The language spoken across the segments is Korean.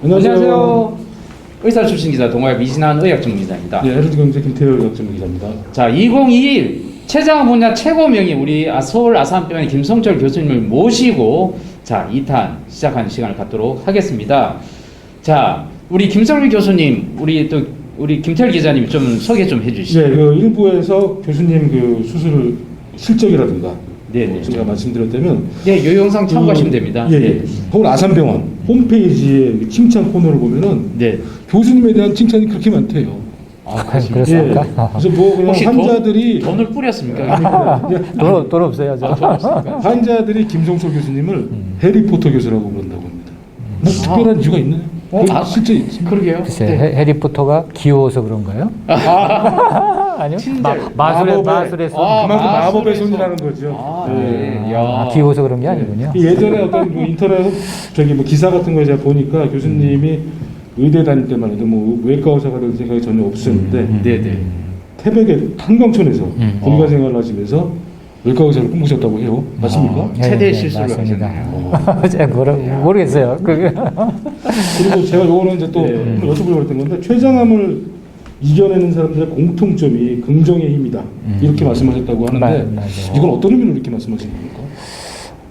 안녕하세요. 의사 출신 기자 동아엽 이진한 의학전문기자입니다. 네, 헤르즈경제 김태열 의학전문기자입니다. 자, 2021 췌장 분야 최고명의 우리 서울 아산병원의 김성철 교수님을 모시고 자, 2탄 시작하는 시간을 갖도록 하겠습니다. 자, 우리 김성철 교수님, 우리 김태열 기자님 좀 소개 좀 해주시죠. 네, 그 일부에서 교수님 그 수술 실적이라든가 네네. 제가 말씀드렸다면 네, 이 영상 참고하시면 됩니다. 예, 네. 서울 아산병원 홈페이지에 칭찬 코너를 보면은 네. 교수님에 대한 칭찬이 그렇게 많대요. 아, 그렇습니까? 그래서 뭐 그냥 혹시 환자들이 돈을 뿌렸습니까? 돈 없어요, 저. 돈 없습니까? 환자들이 김성철 교수님을 해리포터 교수라고 부른다고 합니다. 뭐 특별한 이유가 있나요? 실제 있습니까? 그러게요. 글쎄, 네. 해리포터가 귀여워서 그런가요? 아니요? 친절. 마술의 손. 아, 그만큼 마법의 마술의 손이라는 거죠. 아, 네. 야. 아, 귀여워서 그런 게 아니군요. 예전에 어떤 뭐 인터넷 뭐 기사 같은 거 제가 보니까 교수님이 의대 다닐 때만 해도 뭐 외과 의사가 될 생각이 전혀 없었는데 네네. 태백의 한강촌에서 공가 생활을 하시면서 외과 의사를 꿈꾸셨다고 해요. 맞습니까? 최대 실수를 맞습니다. 하셨네요. 제가 모르겠어요. 그게. 그리고 제가 요거는 이제 또 네. 여쭤보려고 했던 건데 췌장암을 이겨내는 사람들의 공통점이 긍정의 힘이다. 이렇게 말씀하셨다고 하는데 맞아요. 이건 어떤 의미로 이렇게 말씀하신 겁니까?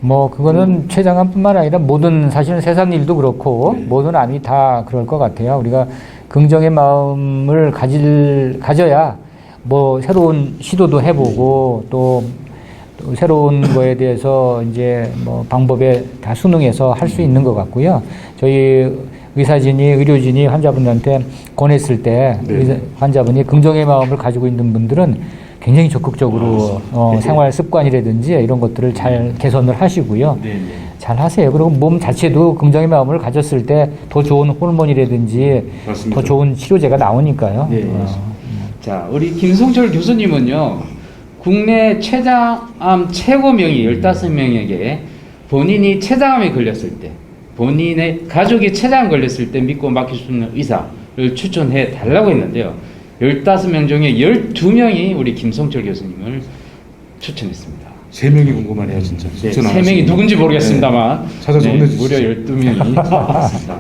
뭐 그거는 췌장암뿐만 아니라 모든 사실은 세상 일도 그렇고 모든 암이 다 그럴 것 같아요. 우리가 긍정의 마음을 가져야 뭐 새로운 시도도 해보고 또 새로운 거에 대해서 이제 뭐 방법에 다 순응해서 할 수 있는 것 같고요. 저희 의료진이 환자분들한테 권했을 때 환자분이 긍정의 마음을 가지고 있는 분들은 굉장히 적극적으로 생활 습관이라든지 이런 것들을 잘 개선을 하시고요. 네네. 잘 하세요. 그리고 몸 자체도 긍정의 마음을 가졌을 때 더 좋은 호르몬이라든지 맞습니다. 더 좋은 치료제가 나오니까요. 네. 자, 우리 김성철 교수님은요, 국내 췌장암 최고명의 15명에게 본인이 췌장암에 걸렸을 때, 본인의 가족이 췌장암 걸렸을 때 믿고 맡길 수 있는 의사를 추천해 달라고 했는데요. 15명 중에 12명이 우리 김성철 교수님을 추천했습니다. 3명이 궁금하네요, 진짜. 네, 3명이 누군지 모르겠습니다만 네. 찾아서 보내주시죠. 무려 12명이 왔습니다.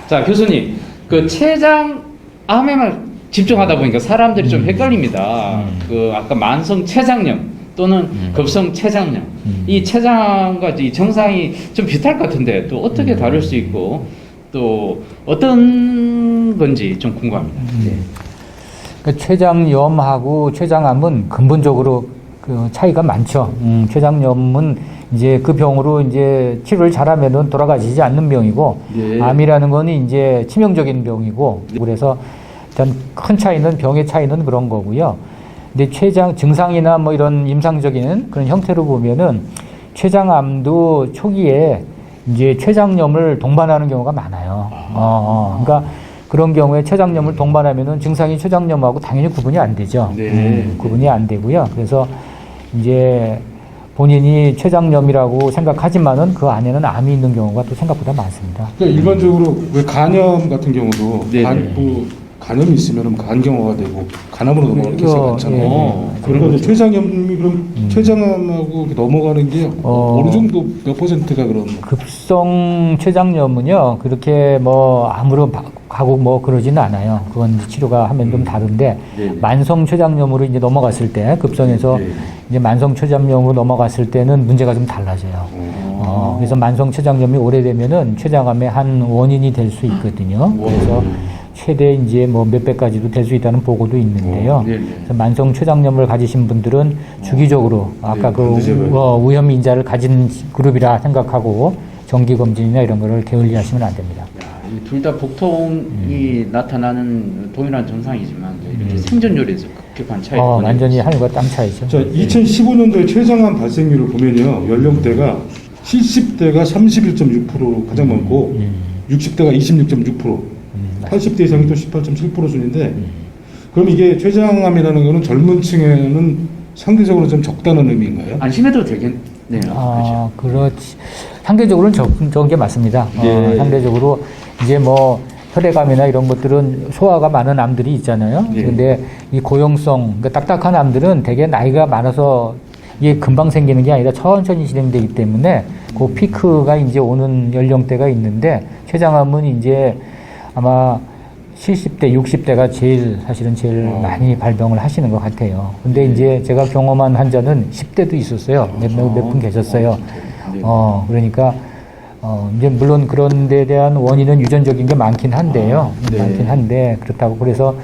자, 교수님, 그 췌장암에만 집중하다 보니까 사람들이 좀 헷갈립니다. 그 아까 만성 췌장염 또는 급성 췌장염, 이 췌장과 이 증상이 좀 비슷할 것 같은데 또 어떻게 다를 수 있고 또 어떤 건지 좀 궁금합니다. 네. 그러니까 췌장염하고 췌장암은 근본적으로 그 차이가 많죠. 췌장염은 이제 그 병으로 이제 치료를 잘하면은 돌아가시지 않는 병이고, 네. 암이라는 거는 이제 치명적인 병이고, 그래서 일단 큰 차이는 병의 차이는 그런 거고요. 근데 췌장 증상이나 뭐 이런 임상적인 그런 형태로 보면은 췌장암도 초기에 이제 췌장염을 동반하는 경우가 많아요. 그러니까 그런 경우에 췌장염을 동반하면은 증상이 췌장염하고 당연히 구분이 안 되죠. 네. 구분이 안 되고요. 그래서 이제 본인이 췌장염이라고 생각하지만은 그 안에는 암이 있는 경우가 또 생각보다 많습니다. 그러니까 일반적으로 왜 간염 같은 경우도 네네. 간염이 있으면 간경화가 되고 간암으로 넘어가는 케이스가 많잖아요. 예. 그러니까 이제 췌장염이 그럼 췌장암하고 이렇게 넘어가는 게 어느 정도 몇 퍼센트가 그런? 급성 췌장염은요 그렇게 뭐 암으로 가고 뭐 그러지는 않아요. 그건 치료가 하면 좀 다른데 네네. 만성 췌장염으로 이제 넘어갔을 때 급성에서 네. 이제 만성 췌장염으로 넘어갔을 때는 문제가 좀 달라져요. 그래서 만성 췌장염이 오래되면은 췌장암의 한 원인이 될 수 있거든요. 그래서 최대 이제 뭐 몇 배까지도 될 수 있다는 보고도 있는데요. 네네. 그래서 만성 췌장염을 가지신 분들은 주기적으로 아까 그 반드시 위험 인자를 가진 그룹이라 생각하고 정기 검진이나 이런 거를 게을리하시면 안 됩니다. 둘 다 복통이 나타나는 동일한 증상이지만 이렇게 생존율에서 급격한 차이가 완전히 하늘과 땅 차이죠. 자, 2015년도에 췌장암 발생률을 보면요, 연령대가 70대가 31.6%로 가장 많고 60대가 26.6%, 80대 이상이 또 18.7% 순인데, 그럼 이게 췌장암이라는 거는 젊은 층에는 상대적으로 좀 적다는 의미인가요? 안심해도 되겠네요. 그렇죠. 그렇지. 상대적으로는 적은 게 맞습니다. 예. 상대적으로 이제 뭐 혈액암이나 이런 것들은 소화가 많은 암들이 있잖아요. 예. 근데 이 고용성, 그러니까 딱딱한 암들은 되게 나이가 많아서 이게 금방 생기는 게 아니라 천천히 진행되기 때문에 그 피크가 이제 오는 연령대가 있는데 췌장암은 이제 아마 70대, 60대가 사실은 제일 많이 발병을 하시는 것 같아요. 근데 이제 제가 경험한 환자는 10대도 있었어요. 몇 분 계셨어요. 그러니까, 이제 물론 그런 데 대한 원인은 유전적인 게 많긴 한데요. 많긴 한데, 그렇다고 그래서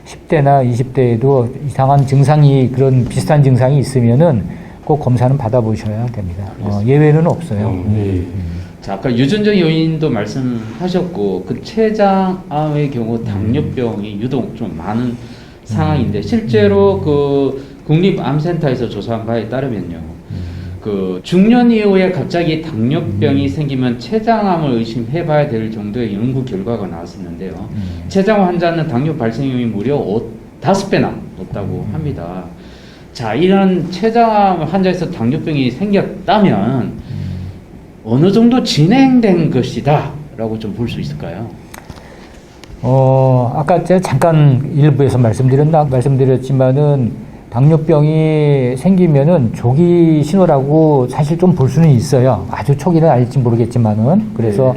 10대나 20대에도 이상한 증상이, 그런 비슷한 증상이 있으면은 꼭 검사는 받아보셔야 됩니다. 예외는 없어요. 자, 아까 유전적 요인도 말씀하셨고 그 췌장암의 경우 당뇨병이 유독 좀 많은 상황인데 실제로 그 국립암센터에서 조사한 바에 따르면요. 그 중년 이후에 갑자기 당뇨병이 생기면 췌장암을 의심해봐야 될 정도의 연구 결과가 나왔었는데요. 췌장 환자는 당뇨 발생률이 무려 5배나 높다고 합니다. 자, 이런 췌장암 환자에서 당뇨병이 생겼다면 어느 정도 진행된 것이다 라고 좀 볼 수 있을까요? 아까 제가 잠깐 일부에서 말씀드렸지만은 당뇨병이 생기면은 조기 신호라고 사실 좀 볼 수는 있어요. 아주 초기는 아닐지 모르겠지만은. 그래서,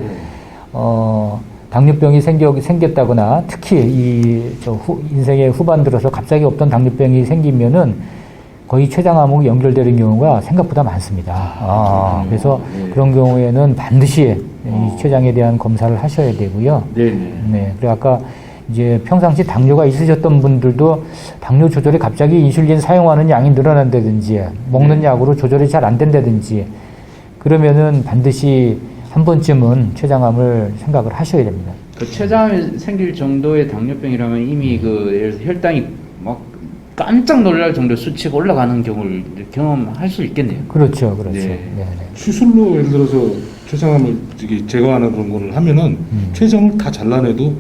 당뇨병이 생겼다거나 특히 인생의 후반 들어서 갑자기 없던 당뇨병이 생기면은 거의 췌장암하고 연결되는 경우가 생각보다 많습니다. 그래서 그런 경우에는 반드시 이 췌장에 대한 검사를 하셔야 되고요. 네. 그리고 아까 이제 평상시 당뇨가 있으셨던 분들도 당뇨 조절이 갑자기 인슐린 사용하는 양이 늘어난다든지 먹는 약으로 조절이 잘 안 된다든지 그러면은 반드시 한 번쯤은 췌장암을 생각을 하셔야 됩니다. 그 췌장암이 생길 정도의 당뇨병이라면 이미 그 예를 들어서 혈당이 막 깜짝 놀랄 정도 수치가 올라가는 경우를 경험할 수 있겠네요. 그렇죠. 네. 수술로 예를 들어서 췌장암을 제거하는 그런 거를 하면은 췌장을 다 잘라내도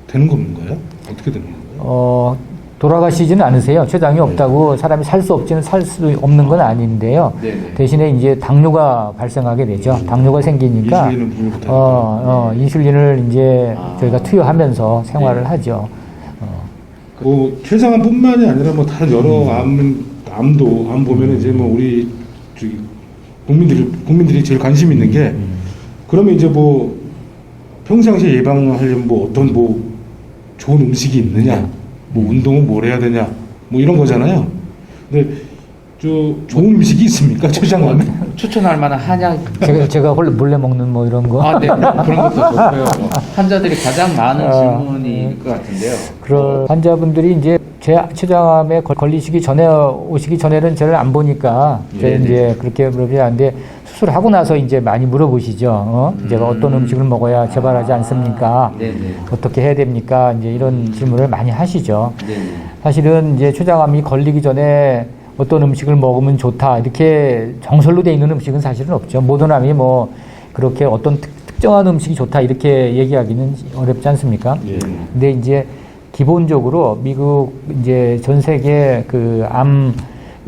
되는 건가요? 어떻게 되는 건가요? 돌아가시지는 않으세요. 췌장이 없다고 사람이 살 수 없는 건 아닌데요. 대신에 이제 당뇨가 발생하게 되죠. 당뇨가 생기니까 인슐린을 이제 저희가 투여하면서 생활을 하죠. 췌장암뿐만이 아니라 뭐 다른 여러 암 보면은 이제 뭐 우리 국민들이 제일 관심 있는 게 그러면 이제 뭐 평상시에 예방하려면 뭐 어떤 뭐 좋은 음식이 있느냐, 뭐 운동은 뭘 해야 되냐, 뭐 이런 거잖아요. 근데 좋은 음식이 있습니까? 췌장암에? 추천할 만한 한약 제가 몰래 먹는 뭐 이런 거. 네. 그런 것도 좋고요. 환자들이 가장 많은 질문일 것 같은데요. 그런 환자분들이 이제 췌장암에 걸리시기 전에 오시기 전에는 저를 안 보니까 이제 그렇게 물어보지 않는데 수술하고 나서 이제 많이 물어보시죠. 제가 어떤 음식을 먹어야 재발하지 않습니까? 어떻게 해야 됩니까? 이제 이런 질문을 많이 하시죠. 사실은 이제 췌장암이 걸리기 전에 어떤 음식을 먹으면 좋다 이렇게 정설로 돼 있는 음식은 사실은 없죠. 모든 암이 뭐 그렇게 어떤 특정한 음식이 좋다 이렇게 얘기하기는 어렵지 않습니까? 근데 이제 기본적으로 미국 이제 전 세계 그 암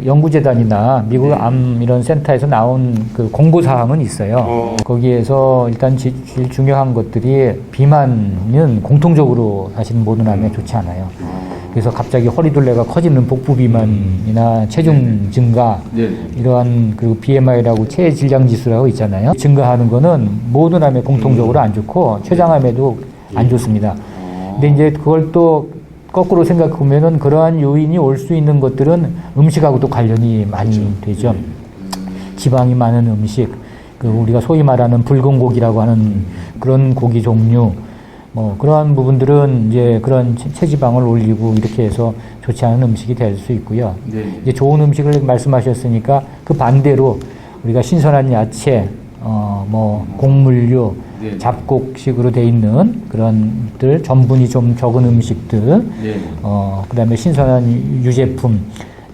연구재단이나 미국 암 이런 센터에서 나온 그 공고사항은 있어요. 거기에서 일단 제일 중요한 것들이 비만은 공통적으로 사실은 모든 암에 좋지 않아요. 그래서 갑자기 허리둘레가 커지는 복부 비만이나 체중 증가 이러한 그리고 BMI라고 체해 질량 지수라고 있잖아요. 증가하는 거는 모든 암에 공통적으로 안 좋고 췌장암에도 안 좋습니다. 근데 이제 그걸 또 거꾸로 생각해 보면은 그러한 요인이 올 수 있는 것들은 음식하고도 관련이 많이 되죠. 지방이 많은 음식, 그 우리가 소위 말하는 붉은 고기라고 하는 그런 고기 종류, 뭐 그러한 부분들은 이제 그런 체지방을 올리고 이렇게 해서 좋지 않은 음식이 될 수 있고요. 이제 좋은 음식을 말씀하셨으니까 그 반대로 우리가 신선한 야채, 뭐 곡물류, 잡곡식으로 돼 있는 그런 것들, 전분이 좀 적은 음식들, 그다음에 신선한 유제품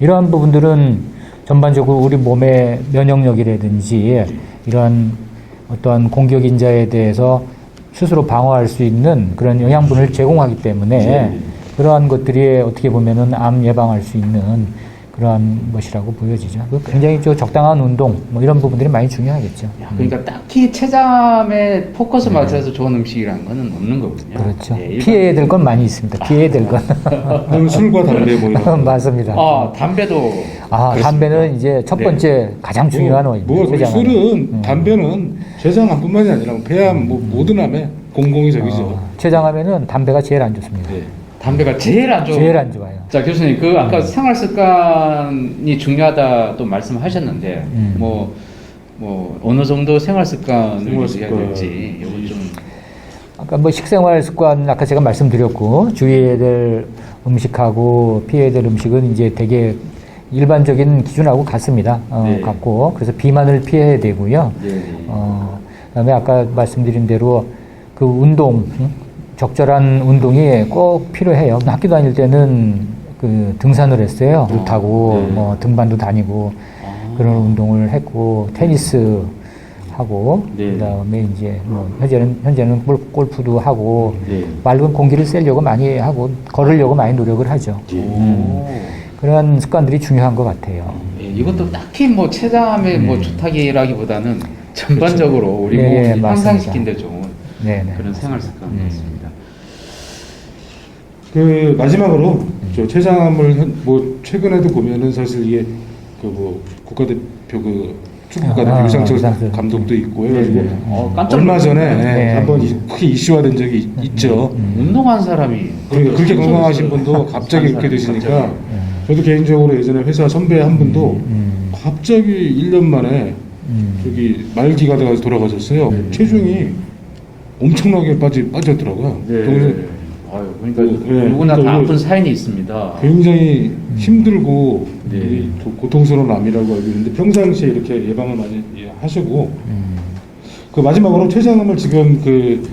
이러한 부분들은 전반적으로 우리 몸의 면역력이라든지 이러한 어떠한 공격 인자에 대해서 스스로 방어할 수 있는 그런 영양분을 제공하기 때문에 그러한 것들이 어떻게 보면은 암 예방할 수 있는 그러한 것이라고 보여지죠. 굉장히 적당한 운동 뭐 이런 부분들이 많이 중요하겠죠. 야, 그러니까 딱히 췌장암에 포커스 맞춰서 좋은 음식이라는 거는 없는 거군요. 그렇죠. 예, 일반- 피해야 될 건 많이 있습니다. 피해야 될 건. 그럼 술과 담배 뭐 이런 거. 맞습니다. 담배도 담배는 이제 첫 번째 가장 중요한 원인입니다. 뭐 췌장암. 술은 담배는 췌장암뿐만이 아니라 폐암 뭐 모든 암에 공공의 적이죠. 췌장암에는 담배가 제일 안 좋습니다. 네. 담배가 제일 안 좋아. 제일 안 좋아요. 자, 교수님, 아까 생활 습관이 중요하다 또 말씀하셨는데, 뭐, 어느 정도 생활 습관을 생활 유지해야 습관. 될지, 요건 좀. 아까 뭐 식생활 습관 아까 제가 말씀드렸고 주의해야 될 음식하고 피해야 될 음식은 이제 되게 일반적인 기준하고 같습니다. 네. 같고 그래서 비만을 피해야 되고요. 네. 그다음에 아까 말씀드린 대로 그 운동 적절한 운동이 꼭 필요해요. 학교 다닐 때는 그 등산을 했어요. 물 타고 네. 뭐 등반도 다니고 그런 운동을 했고 테니스 하고 네. 그다음에 이제 뭐 현재는 골프도 하고 네. 맑은 공기를 쐬려고 많이 하고 걸으려고 많이 노력을 하죠. 그런 습관들이 중요한 것 같아요. 예, 이것도 딱히 뭐 췌장암에 뭐 좋다기라기보다는 전반적으로 우리 네, 몸을 맞습니다. 향상시키는 데 좋은 네네. 그런 생활 습관 같습니다. 그 마지막으로 저 췌장암을 뭐 최근에도 보면은 사실 이게 그 뭐 국가대표 그 축구 국가대표 유상철 유상철. 감독도 있고 네, 해가지고 네. 깜짝 얼마 놀랐어요. 전에 네. 한번 크게 이슈화된 적이 있죠. 운동한 사람이 그렇게 건강하신 분도 갑자기 그렇게 되시니까 저도 개인적으로 예전에 회사 선배 한 분도 갑자기 1년 만에 저기 말기가 돼가지고 돌아가셨어요. 체중이 엄청나게 빠졌더라고요. 그래서 아유, 그러니까 네, 누구나 다 그러니까 아픈 사연이 있습니다. 굉장히 힘들고 네. 되게 고통스러운 암이라고 알고 있는데 평상시에 이렇게 예방을 많이 하시고 그 마지막으로 췌장암을 지금 그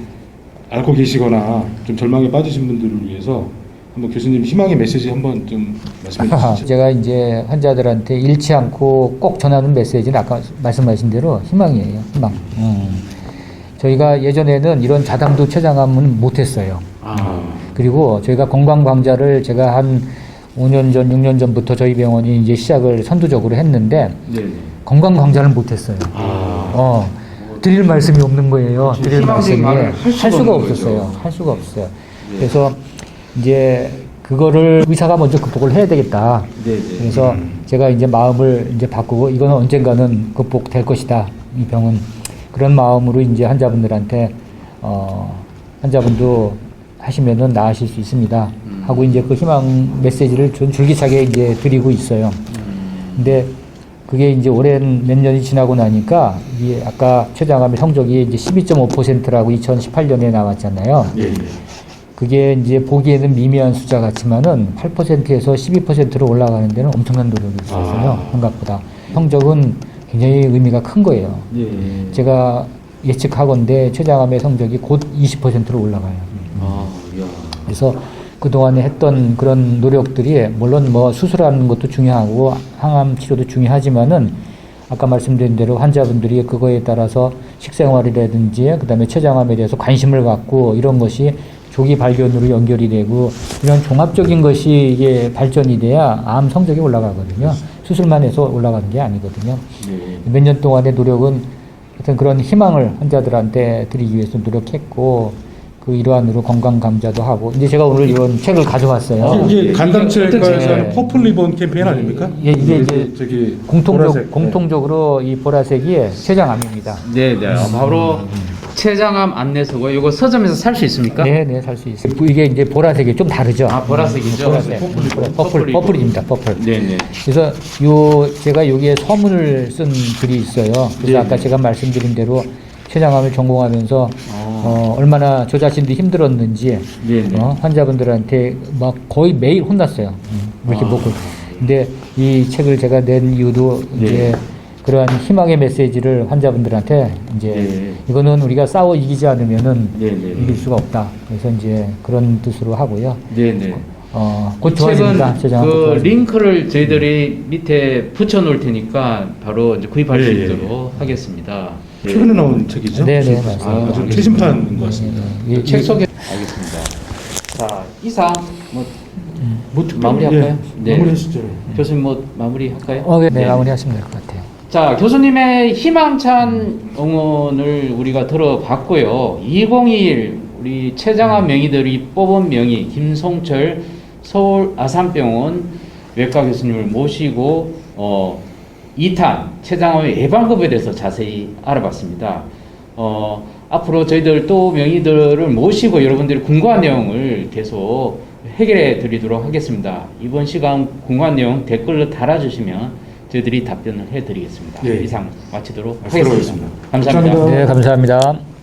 앓고 계시거나 좀 절망에 빠지신 분들을 위해서 한번 교수님 희망의 메시지 한번 좀 말씀해 주시죠. 제가 이제 환자들한테 잃지 않고 꼭 전하는 메시지는 아까 말씀하신 대로 희망이에요. 희망. 저희가 예전에는 이런 자담도 췌장암은 못했어요. 그리고 저희가 건강광자를 제가 한 5년 전, 6년 전부터 저희 병원이 이제 시작을 선두적으로 했는데 네. 건강광자를 못했어요. 드릴 말씀이 없는 거예요. 드릴 말씀이 희망적인 말을 할 수가 없는 없었어요. 거죠. 할 수가 없어요. 그래서 이제 그거를 의사가 먼저 극복을 해야 되겠다. 네. 그래서 제가 이제 마음을 이제 바꾸고 이거는 언젠가는 극복될 것이다. 이 병은 그런 마음으로 이제 환자분들한테 환자분도 하시면은 나으실 수 있습니다. 하고 이제 그 희망 메시지를 좀 줄기차게 이제 드리고 있어요. 근데 그게 이제 오랜 몇 년이 지나고 나니까 이게 아까 췌장암의 성적이 이제 12.5%라고 2018년에 나왔잖아요. 네. 그게 이제 보기에는 미미한 숫자 같지만은 8%에서 12%로 올라가는 데는 엄청난 노력이 있었어요. 생각보다. 성적은 굉장히 의미가 큰 거예요. 네. 제가 예측하건대 췌장암의 성적이 곧 20%로 올라가요. 그래서 그동안에 했던 그런 노력들이 물론 뭐 수술하는 것도 중요하고 항암 치료도 중요하지만은 아까 말씀드린 대로 환자분들이 그거에 따라서 식생활이라든지 그다음에 췌장암에 대해서 관심을 갖고 이런 것이 조기 발견으로 연결이 되고 이런 종합적인 것이 이게 발전이 돼야 암 성적이 올라가거든요. 수술만 해서 올라가는 게 아니거든요. 몇 년 동안의 노력은 하여튼 그런 희망을 환자들한테 드리기 위해서 노력했고 그 일환으로 건강 감자도 하고 이제 제가 오늘 이런 책을 가져왔어요. 이게 간담체과에서 네. 하는 퍼플 리본 캠페인 아닙니까? 예, 이게 이제 저기 공통적, 보라색. 공통적으로 이 보라색이 췌장암입니다. 네. 바로 췌장암 안내서고 이거 서점에서 살 수 있습니까? 네, 살 수 있어요. 이게 이제 보라색이 좀 다르죠. 보라색이죠. 보라색. 퍼플입니다. 퍼플. 네. 그래서 제가 여기에 서문을 쓴 글이 있어요. 그래서 네. 아까 제가 말씀드린 대로 췌장암을 전공하면서 얼마나 저 자신도 힘들었는지 네. 환자분들한테 막 거의 매일 혼났어요. 왜 이렇게 먹고. 근데 이 책을 제가 낸 이유도 네. 이제 그러한 희망의 메시지를 환자분들한테 이제 네. 이거는 우리가 싸워 이기지 않으면은 네. 이길 수가 없다. 그래서 이제 그런 뜻으로 하고요. 네. 곧 좋아집니다. 췌장암 곧 그 좋아집니다. 링크를 저희들이 밑에 붙여 놓을 테니까 바로 이제 구입할 수 예, 예. 있도록 하겠습니다. 최근에 나온 책이죠? 네, 맞습니다. 아주 최신판인 것 같습니다. 예, 책 소개 알겠습니다. 자, 이상 뭐 뭐 특별히- 마무리할까요? 예, 마무리하시죠. 교수님 뭐 마무리할까요? 네, 마무리하시면 될 것 같아요. 자, 교수님의 희망찬 응원을 우리가 들어봤고요. 2021 우리 최장암 명의들이 뽑은 명의 김송철 서울 아산병원 외과 교수님을 모시고 2탄 췌장암의 예방법에 대해서 자세히 알아봤습니다. 앞으로 저희들 또 명의들을 모시고 여러분들이 궁금한 내용을 계속 해결해 드리도록 하겠습니다. 이번 시간 궁금한 내용 댓글로 달아주시면 저희들이 답변을 해드리겠습니다. 예. 이상 마치도록 수고하셨습니다. 하겠습니다. 감사합니다. 감사합니다. 네, 감사합니다.